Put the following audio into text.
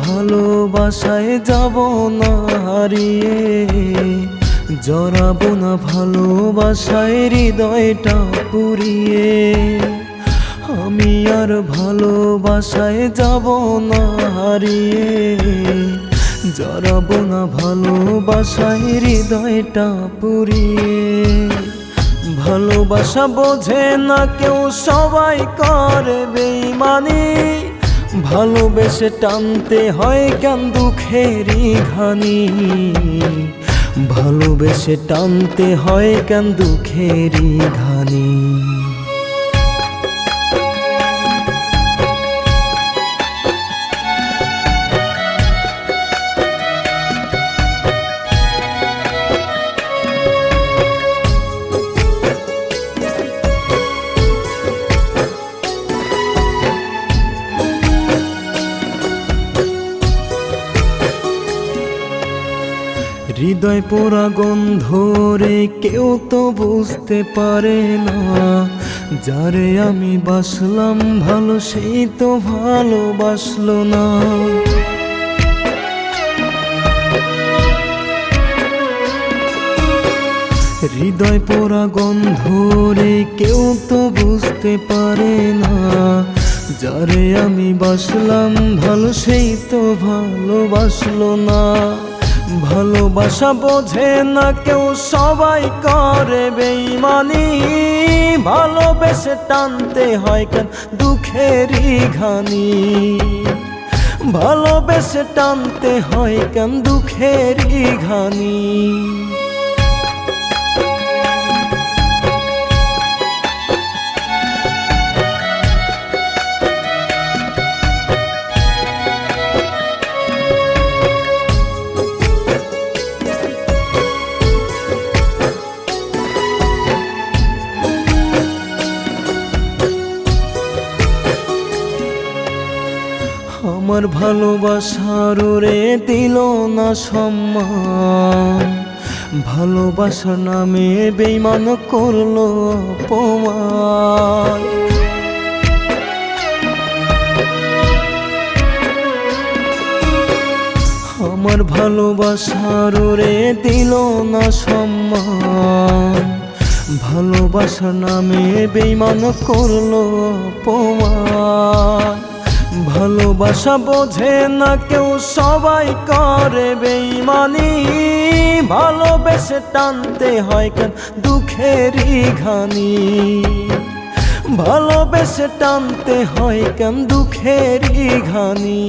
ভালোবাসায় যাব না হারিয়ে, জড়াবো না ভালোবাসায় হৃদয়টা পুড়িয়ে। আমি আর ভালোবাসায় যাব না হারিয়ে, জড়াবো না ভালোবাসায় হৃদয়টা পুড়িয়ে। ভালোবাসা বোঝে না কেউ, সবাই করে বেইমানি। ভালোবেসে টানতে হয় কেন দুঃখেরই ঘানি, ভালোবেসে টানতে হয় কেন দুঃখেরই ঘানি। হৃদয় পোড়া গন্ধ রে কেউ তো বুঝতে পারে না, যারে আমি বাসলাম ভালো সেই তো ভালোবাসলো না। হৃদয় পোড়া গন্ধ রে কেউ তো বুঝতে পারে না, যারে আমি বাসলাম ভালো সেই তো ভালোবাসলো না। ভালোবাসা বোঝে না কেউ, সবাই করে বেইমানি। ভালোবেসে টানতে হয় কেন দুঃখেরই ঘানি, ভালোবেসে টানতে হয় কেন দুঃখেরই ঘানি। আমার ভালোবাসার রে দিল না সম্মান, ভালোবাসার নামে বেঈমান করলো অপমান। আমার ভালোবাসার রে দিল না সম্মান, ভালোবাসার নামে বেঈমান করলো অপমান। ভালোবাসা বোঝে না কেউ, সবাই করে বেইমানি। ভালোবেসে টানতে হয় কেন দুঃখেরই ঘানি, ভালোবেসে টানতে হয় কেন দুঃখেরই ঘানি।